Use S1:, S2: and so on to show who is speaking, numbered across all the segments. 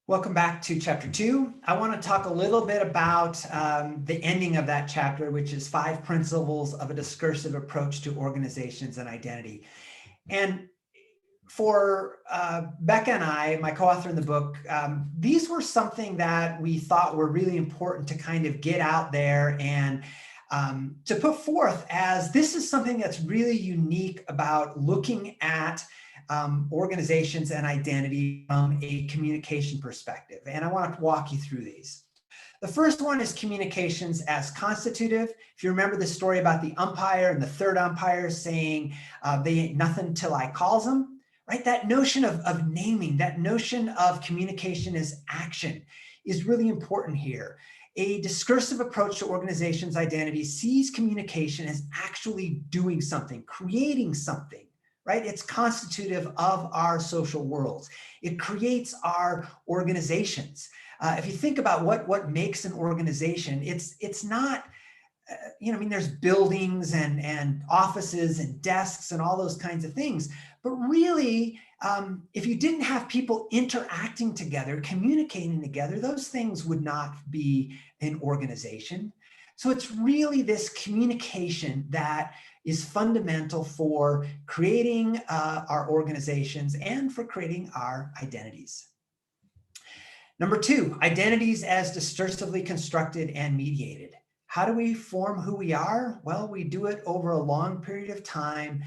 S1: Welcome back to chapter 2. I want to talk a little bit about the ending of that chapter, which is 5 principles of a discursive approach to organizations and identity. And for Becca and I, my co-author in the book, these were something that we thought were really important to kind of get out there and to put forth, as this is something that's really unique about looking at organizations and identity from a communication perspective. And I want to walk you through these. The first one is communications as constitutive. If you remember the story about the umpire and the third umpire saying they ain't nothing till I calls them, right? That notion of naming, that notion of communication as action is really important here. A discursive approach to organizations' identity sees communication as actually doing something, creating something. Right? It's constitutive of our social worlds. It creates our organizations. If you think about what makes an organization, it's not, there's buildings and offices and desks and all those kinds of things. But really, if you didn't have people interacting together, communicating together, those things would not be an organization. So it's really this communication that is fundamental for creating our organizations and for creating our identities. Number 2, identities as discursively constructed and mediated. How do we form who we are? Well, we do it over a long period of time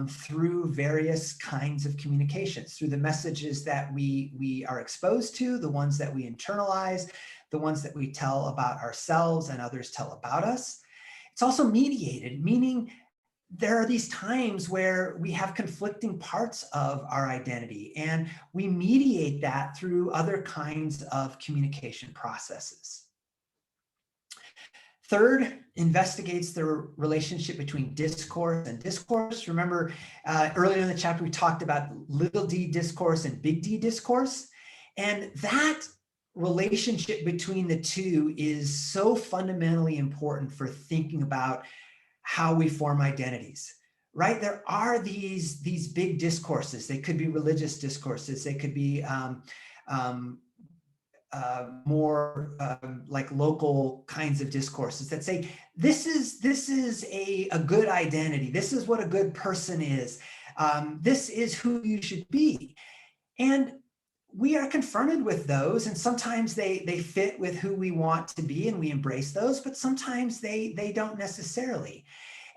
S1: through various kinds of communications, through the messages that we are exposed to, the ones that we internalize, the ones that we tell about ourselves and others tell about us. It's also mediated, meaning there are these times where we have conflicting parts of our identity, and we mediate that through other kinds of communication processes. Third, investigates the relationship between discourse and discourse. Remember, earlier in the chapter, we talked about little d discourse and big D discourse. And that relationship between the two is so fundamentally important for thinking about how we form identities, right? There are these big discourses. They could be religious discourses. They could be more like local kinds of discourses that say, this is a good identity. This is what a good person is. This is who you should be. And we are confronted with those, and sometimes they fit with who we want to be and we embrace those, but sometimes they don't necessarily.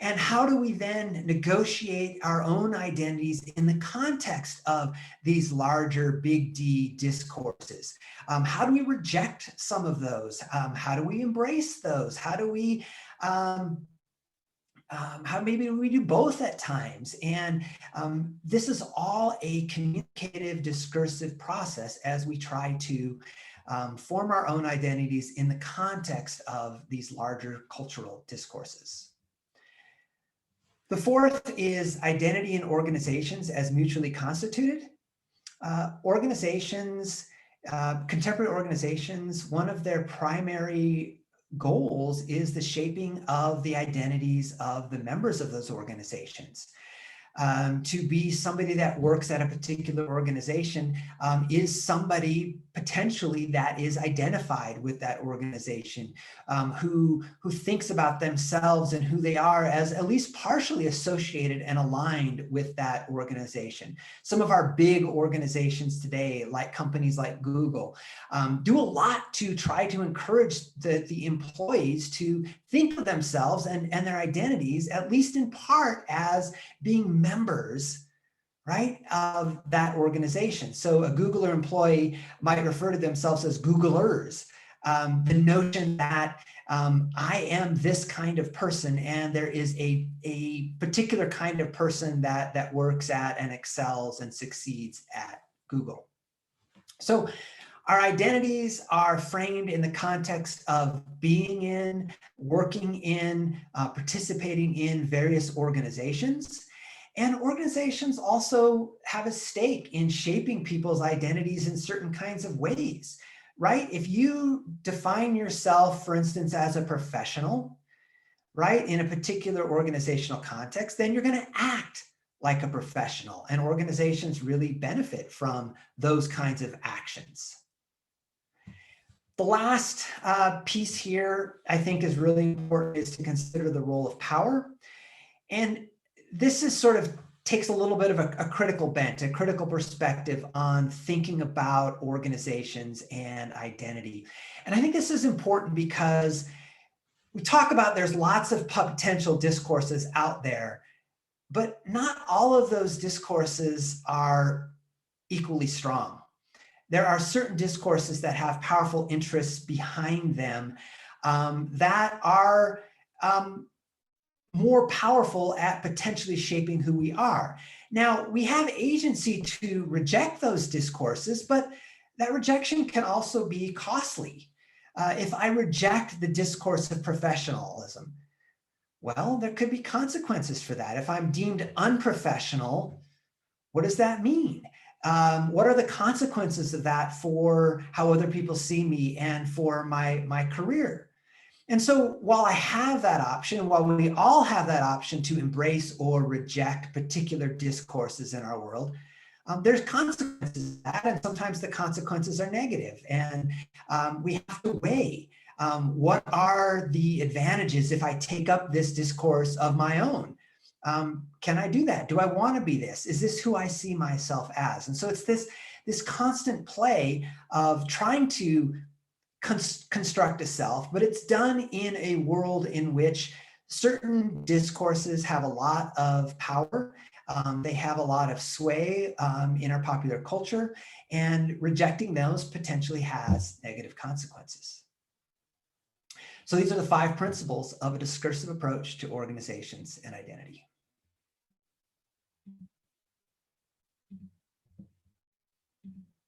S1: And how do we then negotiate our own identities in the context of these larger big D discourses? How do we reject some of those? How do we embrace those? How do we how maybe we do both at times? And this is all a communicative discursive process as we try to form our own identities in the context of these larger cultural discourses. The fourth is identity in organizations as mutually constituted. Contemporary organizations, one of their primary goals is the shaping of the identities of the members of those organizations. To be somebody that works at a particular organization is somebody potentially that is identified with that organization, who thinks about themselves and who they are as at least partially associated and aligned with that organization. Some of our big organizations today, like companies like Google, do a lot to try to encourage the employees to think of themselves and their identities, at least in part, as being members, right, of that organization. So a Googler employee might refer to themselves as Googlers. The notion that I am this kind of person, and there is a particular kind of person that works at and excels and succeeds at Google. So our identities are framed in the context of being in, working in, participating in various organizations. And organizations also have a stake in shaping people's identities in certain kinds of ways, right? If you define yourself, for instance, as a professional, right, in a particular organizational context, then you're going to act like a professional. And organizations really benefit from those kinds of actions. The last piece here, I think, is really important, is to consider the role of power. And this is sort of takes a little bit of a critical bent, a critical perspective on thinking about organizations and identity. And I think this is important because we talk about there's lots of potential discourses out there, but not all of those discourses are equally strong. There are certain discourses that have powerful interests behind them that are more powerful at potentially shaping who we are. Now, we have agency to reject those discourses, but that rejection can also be costly. If I reject the discourse of professionalism, well, there could be consequences for that. If I'm deemed unprofessional, what does that mean? What are the consequences of that for how other people see me and for my career? And so while I have that option, while we all have that option to embrace or reject particular discourses in our world, there's consequences to that, and sometimes the consequences are negative. And we have to weigh what are the advantages if I take up this discourse of my own. Can I do that? Do I want to be this? Is this who I see myself as? And so it's this constant play of trying to construct a self, but it's done in a world in which certain discourses have a lot of power. They have a lot of sway in our popular culture, and rejecting those potentially has negative consequences. So these are the 5 principles of a discursive approach to organizations and identity.